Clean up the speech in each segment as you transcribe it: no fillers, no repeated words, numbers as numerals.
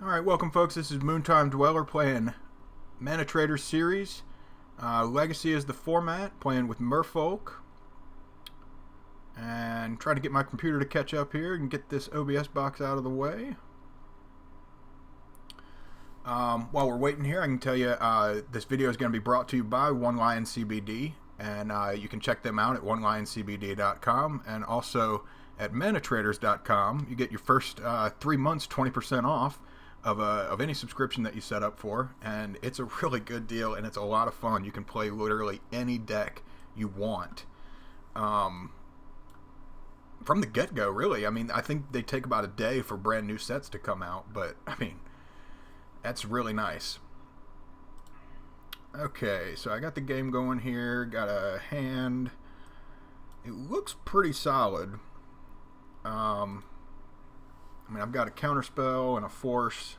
Alright, welcome folks. This is MoonTimeDweller playing ManaTraders Series. Legacy is the format, playing with Merfolk. And trying to get my computer to catch up here and get this OBS box out of the way. While we're waiting here, I can tell you this video is going to be brought to you by One Lion CBD. And you can check them out at onelioncbd.com and also at ManaTraders.com. You get your first 3 months 20% off of any subscription that you set up for, and it's a really good deal and it's a lot of fun. You can play literally any deck you want from the get-go, really. I mean, I think they take about a day for brand new sets to come out, but I mean, that's really nice. Okay, so I got the game going here, got a hand. It looks pretty solid. I mean, I've got a counterspell and a force.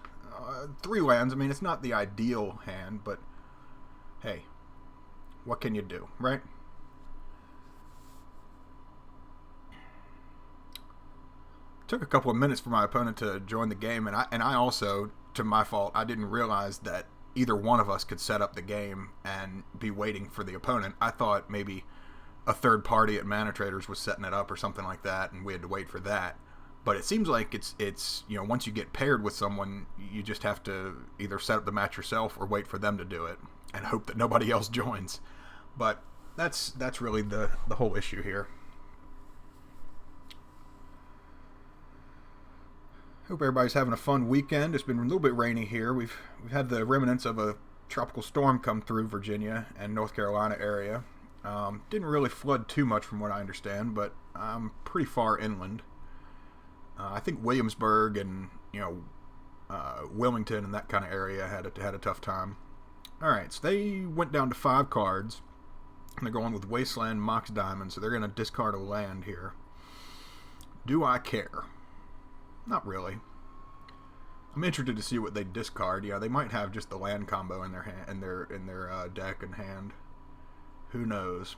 3 lands. I mean, it's not the ideal hand, but hey, what can you do, right? Took a couple of minutes for my opponent to join the game, and I also, to my fault, I didn't realize that either one of us could set up the game and be waiting for the opponent. I thought maybe a third party at ManaTraders was setting it up or something like that, and we had to wait for that. But it seems like it's you know, once you get paired with someone, you just have to either set up the match yourself or wait for them to do it and hope that nobody else joins. But that's really the whole issue here. Hope everybody's having a fun weekend. It's been a little bit rainy here. We've had the remnants of a tropical storm come through Virginia and North Carolina area. Didn't really flood too much from what I understand, but I'm pretty far inland. I think Williamsburg and Wilmington and that kind of area had a tough time. All right, so they went down to 5 cards, and they're going with Wasteland, Mox Diamond, so they're going to discard a land here. Do I care? Not really. I'm interested to see what they discard. Yeah, they might have just the land combo in their hand, in their deck and hand. Who knows?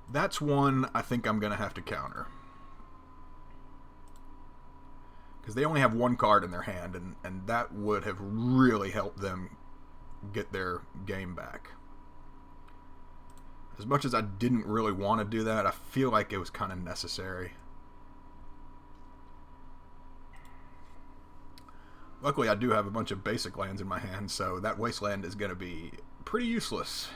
That's one I think I'm going to have to counter. Because they only have 1 card in their hand, and that would have really helped them get their game back. As much as I didn't really want to do that, I feel like it was kind of necessary. Luckily, I do have a bunch of basic lands in my hand, so that Wasteland is going to be pretty useless.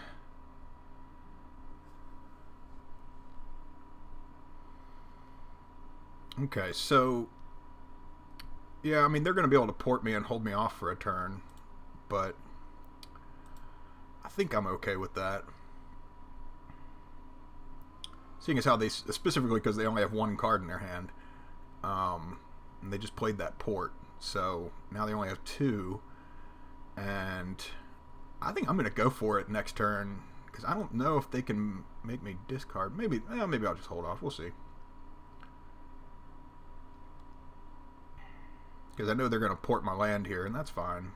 Okay, so yeah, I mean, they're going to be able to port me and hold me off for a turn, but I think I'm okay with that. Seeing as how they, specifically because they only have 1 card in their hand, and they just played that port, so now they only have 2, and I think I'm going to go for it next turn, because I don't know if they can make me discard. Maybe I'll just hold off. We'll see. Because I know they're going to port my land here, and that's fine.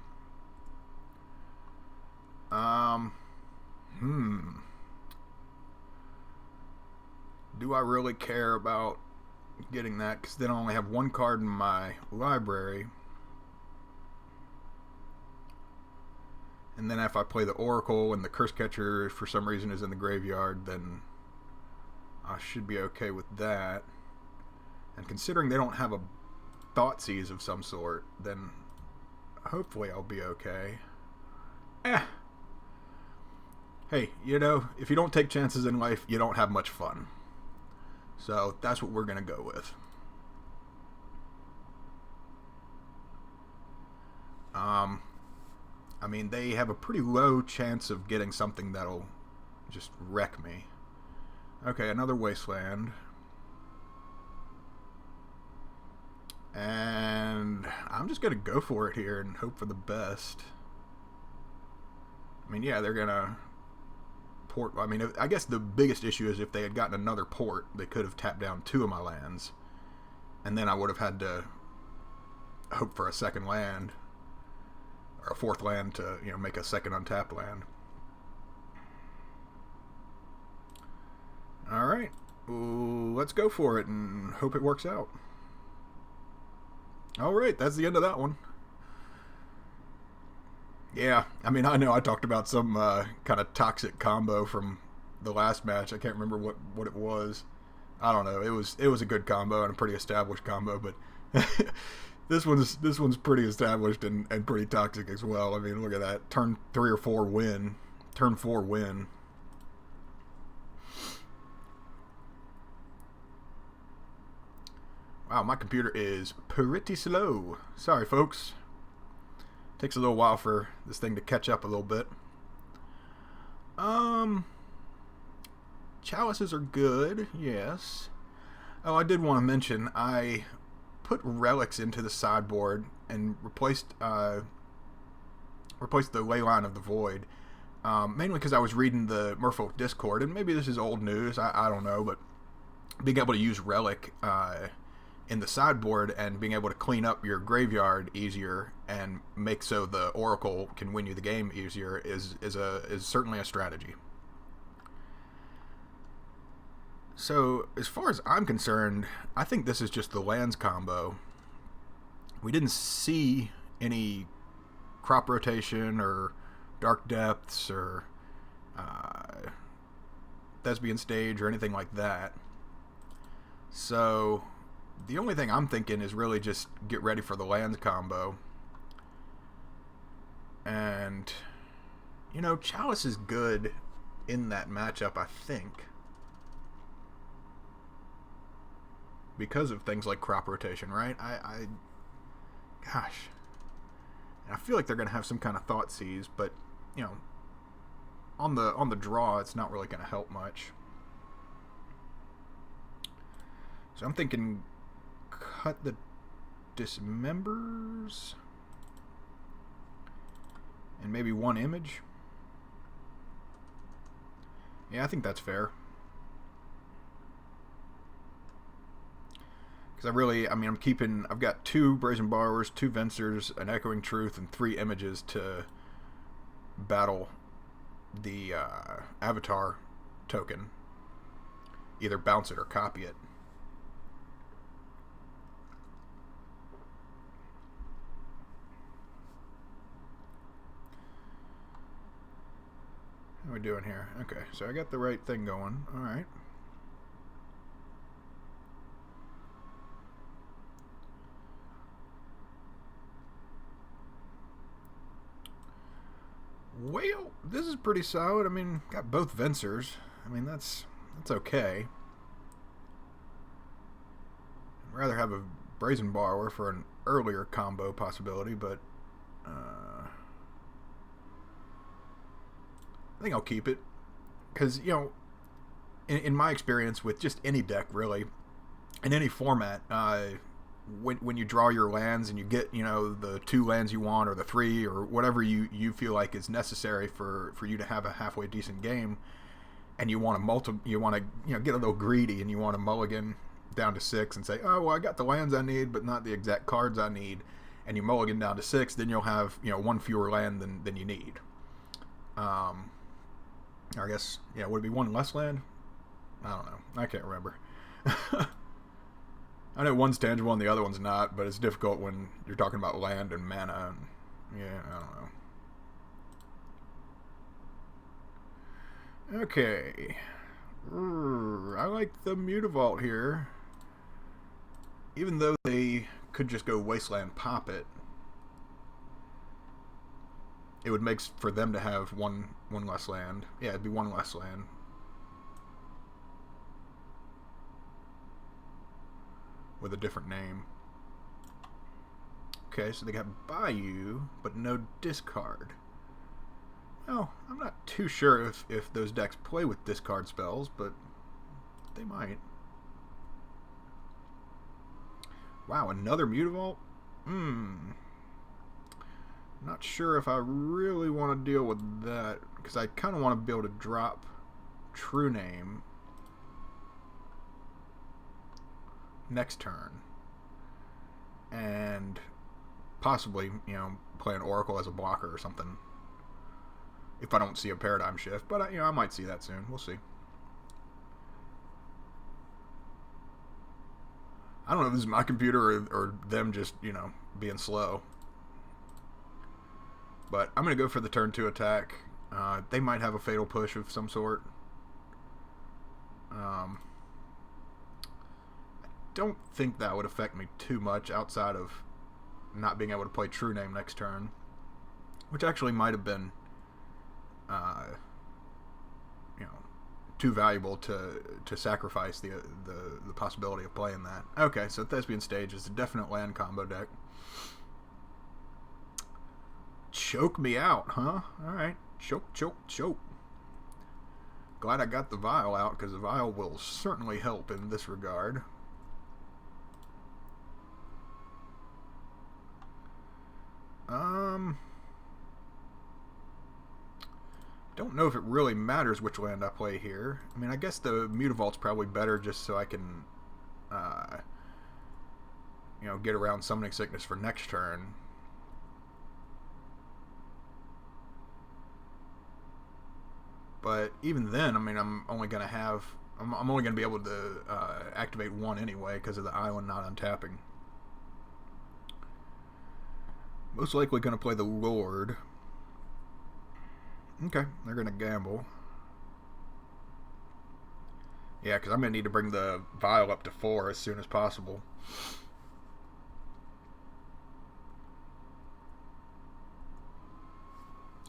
Do I really care about getting that? Because then I only have 1 card in my library. And then if I play the Oracle and the Curse Catcher for some reason is in the graveyard, then I should be okay with that. And considering they don't have a Thoughtseize of some sort, then hopefully I'll be okay. Hey, you know, if you don't take chances in life, you don't have much fun. So that's what we're going to go with. I mean, they have a pretty low chance of getting something that'll just wreck me. Okay, another Wasteland. And I'm just going to go for it here and hope for the best. I mean, yeah, they're going to port. I mean, I guess the biggest issue is if they had gotten another port, they could have tapped down 2 of my lands. And then I would have had to hope for a second land. Or a 4th land to, you know, make a second untapped land. Alright. Let's go for it and hope it works out. All right, that's the end of that one. Yeah, I mean, I know I talked about some kind of toxic combo from the last match. I can't remember what it was. I don't know. It was a good combo and a pretty established combo, but this one's pretty established and pretty toxic as well. I mean, look at that turn 3 or 4 win, turn 4 win. Wow, my computer is pretty slow. Sorry, folks. Takes a little while for this thing to catch up a little bit. Chalices are good, yes. Oh, I did want to mention I put relics into the sideboard and replaced the Leyline of the Void. Mainly because I was reading the Merfolk Discord, and maybe this is old news, I don't know, but being able to use relic in the sideboard and being able to clean up your graveyard easier and make so the Oracle can win you the game easier is certainly a strategy. So, as far as I'm concerned, I think this is just the lands combo. We didn't see any crop rotation or dark depths or Thespian Stage or anything like that. So, the only thing I'm thinking is really just get ready for the lands combo. And, you know, Chalice is good in that matchup, I think. Because of things like crop rotation, right? Gosh. And I feel like they're going to have some kind of thought seize, but, you know, on the draw, it's not really going to help much. So I'm thinking cut the dismembers and maybe 1 image. Yeah, I think that's fair. Because I've got 2 Brazen Borrowers, 2 Vencers, an Echoing Truth, and 3 images to battle the Avatar token. Either bounce it or copy it. How are we doing here? Okay, so I got the right thing going. Alright. Well, this is pretty solid. I mean, got both Vencers. I mean, that's okay. I'd rather have a Brazen Borrower for an earlier combo possibility, but I think I'll keep it. Because, you know, in my experience with just any deck, really, in any format, when you draw your lands and you get, you know, the 2 lands you want or the 3 or whatever you feel like is necessary for you to have a halfway decent game, and you want to get a little greedy and you want to mulligan down to 6 and say, oh well, I got the lands I need but not the exact cards I need, and you mulligan down to 6, then you'll have, you know, 1 fewer land than you need. I guess, yeah, would it be 1 less land? I don't know. I can't remember. I know one's tangible and the other one's not, but it's difficult when you're talking about land and mana. And, yeah, I don't know. Okay. I like the Mutavault here. Even though they could just go Wasteland pop it, it would make for them to have one less land. Yeah, it'd be 1 less land. With a different name. Okay, so they got Bayou, but no discard. Well, I'm not too sure if those decks play with discard spells, but they might. Wow, another Mutavault? Not sure if I really want to deal with that, because I kind of want to be able to drop True Name next turn and possibly, you know, play an Oracle as a blocker or something if I don't see a paradigm shift, but you know, I might see that soon. We'll see. I don't know if this is my computer or them just, you know, being slow. But I'm going to go for the turn 2 attack. They might have a fatal push of some sort. I don't think that would affect me too much outside of not being able to play True Name next turn, which actually might have been, you know, too valuable to sacrifice the possibility of playing that. Okay, so Thespian Stage is a definite land combo deck. Choke me out, huh? Alright. Choke, choke, choke. Glad I got the Vial out, because the Vial will certainly help in this regard. Don't know if it really matters which land I play here. I mean, I guess the Mutavault's probably better just so I can, you know, get around Summoning Sickness for next turn. But even then, I mean, I'm only going to be able to activate one anyway because of the island not untapping. Most likely going to play the Lord. Okay, they're going to gamble. Yeah, because I'm going to need to bring the Vial up to 4 as soon as possible.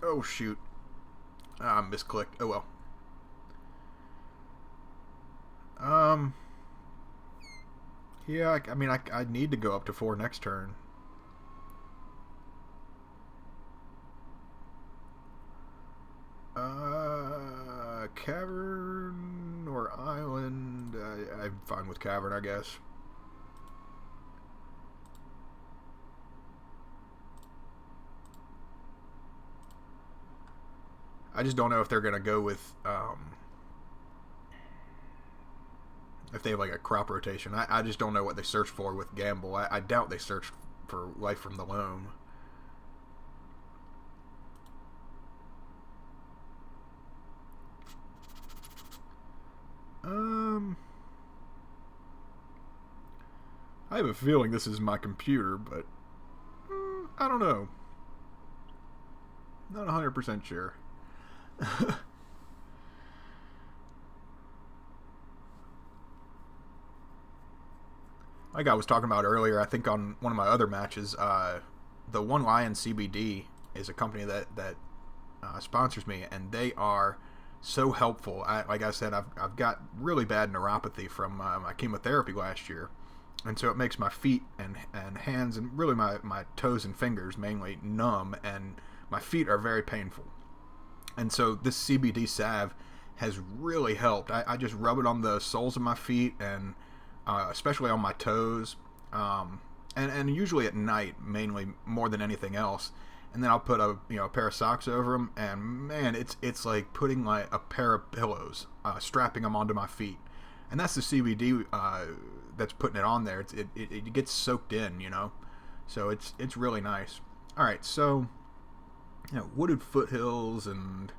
Oh, shoot. I misclicked. Oh, well. Yeah, I mean, I need to go up to 4 next turn. Cavern or Island? I'm fine with Cavern, I guess. I just don't know if they're going to go with, if they have like a crop rotation. I just don't know what they search for with Gamble. I doubt they searched for Life from the Loam. I have a feeling this is my computer, but I don't know. Not 100% sure. Like I was talking about earlier, I think on one of my other matches, the One Lion CBD is a company that sponsors me, and they are so helpful. Like I said, I've got really bad neuropathy from my chemotherapy last year, and so it makes my feet and hands and really my toes and fingers mainly numb, and my feet are very painful. And so this CBD salve has really helped. I just rub it on the soles of my feet and especially on my toes, and usually at night, mainly more than anything else. And then I'll put a pair of socks over them, and man, it's like putting like a pair of pillows, strapping them onto my feet. And that's the CBD that's putting it on there. It gets soaked in, so it's really nice. All right, so Wooded Foothills, and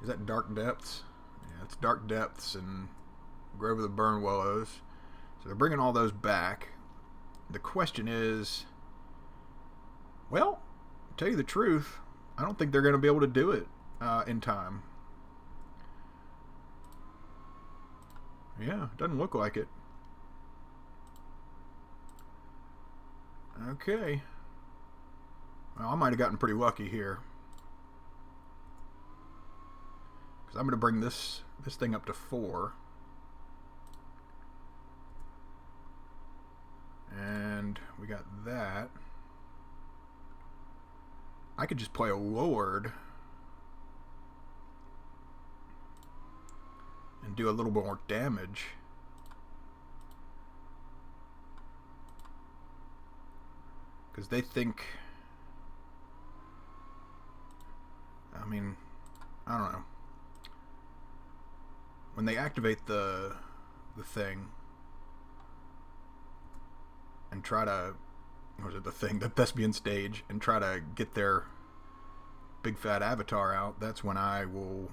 is that Dark Depths? Yeah, it's Dark Depths and Grove of the Burn Willows. So they're bringing all those back. The question is, well, to tell you the truth, I don't think they're going to be able to do it in time. Yeah, doesn't look like it. Okay. Well, I might have gotten pretty lucky here, because I'm going to bring this thing up to 4. And we got that. I could just play a Lord and do a little bit more damage. Because they think, I mean, I don't know. When they activate the thing and try to, the Thespian Stage, and try to get their big fat avatar out, that's when I will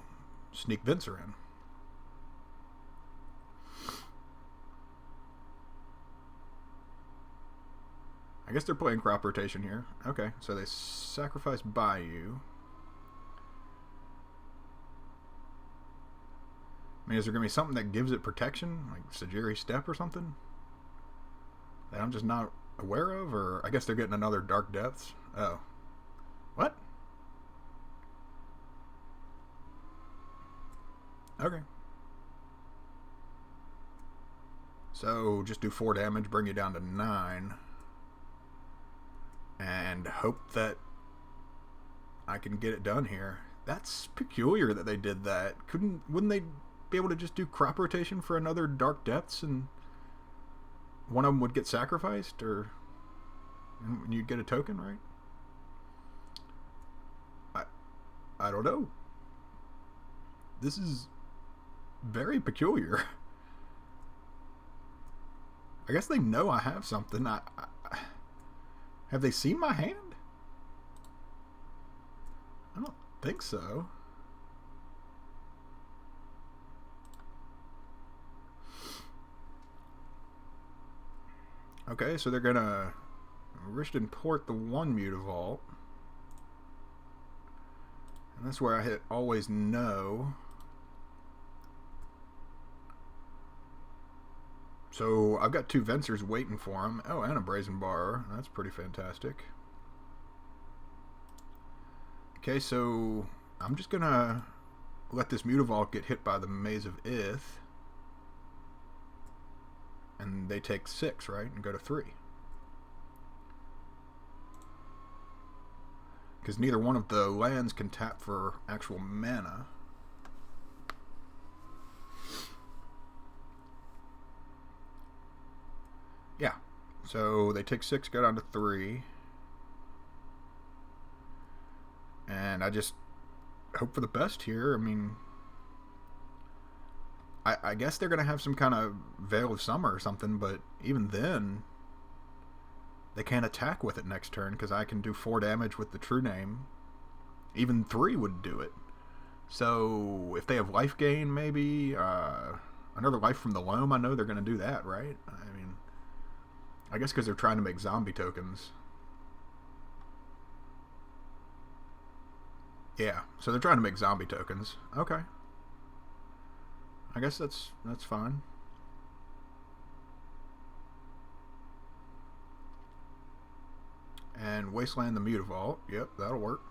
sneak Vincer in. I guess they're playing crop rotation here. Okay, so they sacrifice Bayou. I mean, is there going to be something that gives it protection? Like Sajiri Step or something? That I'm just not aware of? Or I guess they're getting another Dark Depths. Oh. What? Okay. So just do 4 damage, bring you down to 9. And hope that I can get it done here. That's peculiar that they did that. Wouldn't they be able to just do crop rotation for another Dark Depths and one of them would get sacrificed, or and you'd get a token, right? I don't know. This is very peculiar. I guess they know I have something. Have they seen my hand? I don't think so. Okay, so they're gonna Rishton Port the 1 Mutavault. And that's where I hit always no. So I've got 2 Vencers waiting for him. Oh, and a Brazen Bar. That's pretty fantastic. Okay, so I'm just gonna let this Mutavault get hit by the Maze of Ith. And they take 6, right? And go to 3. Because neither one of the lands can tap for actual mana. Yeah. So they take 6, go down to 3. And I just hope for the best here. I mean, I guess they're going to have some kind of Veil of Summer or something, but even then, they can't attack with it next turn because I can do 4 damage with the True Name. Even 3 would do it. So if they have life gain, maybe another life from the loam, I know they're going to do that, right? I mean, I guess because they're trying to make zombie tokens. Yeah, so they're trying to make zombie tokens. Okay. I guess that's fine. And Wasteland the Mutavault. Yep, that'll work.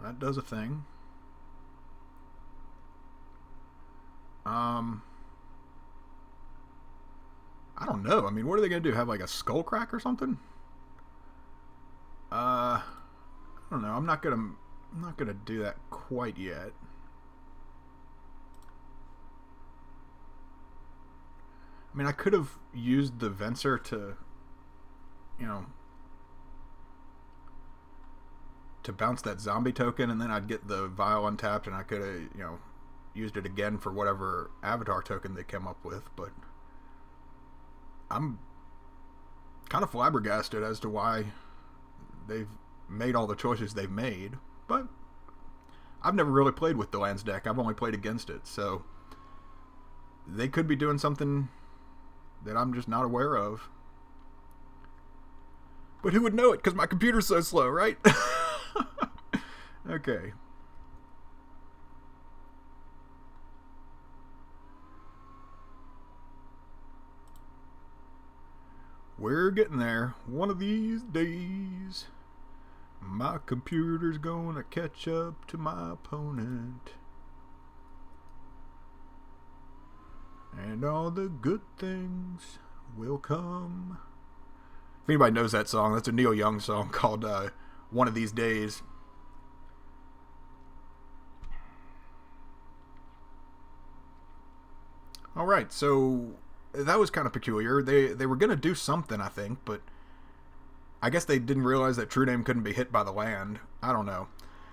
That does a thing. I don't know. I mean, what are they going to do? Have like a skull crack or something? I don't know. I'm not gonna do that quite yet. I mean, I could have used the Venser to, you know, to bounce that zombie token, and then I'd get the Vial untapped, and I could have, you know, used it again for whatever Avatar token they came up with. But I'm kind of flabbergasted as to why they've made all the choices they've made. But I've never really played with the lands deck. I've only played against it, so they could be doing something that I'm just not aware of. But who would know it? Because my computer's so slow, right? Okay. We're getting there. One of these days, my computer's gonna catch up to my opponent. And all the good things will come. If anybody knows that song, that's a Neil Young song called One of These Days. Alright, so that was kind of peculiar. They were going to do something, I think, but I guess they didn't realize that True Name couldn't be hit by the land. I don't know.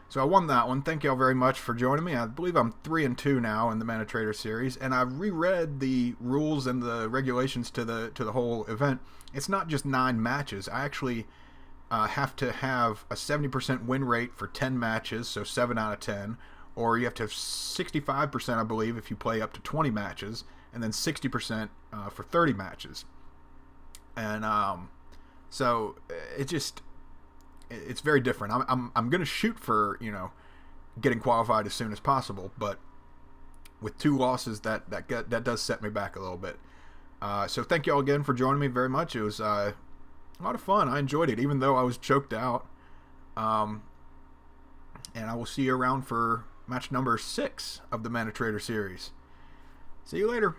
So I won that one. Thank y'all very much for joining me. I believe I'm 3-2 now in the ManaTraders Series, and I've reread the rules and the regulations to the whole event. It's not just 9 matches. I actually have to have a 70% win rate for 10 matches, so 7 out of 10, or you have to have 65%, I believe, if you play up to 20 matches, and then 60% for 30 matches. and so it's very different. I'm gonna shoot for getting qualified as soon as possible, but with 2 losses, that does set me back a little bit. So thank you all again for joining me very much. It was a lot of fun. I enjoyed it, even though I was choked out. And I will see you around for match number 6 of the ManaTraders Series. See you later.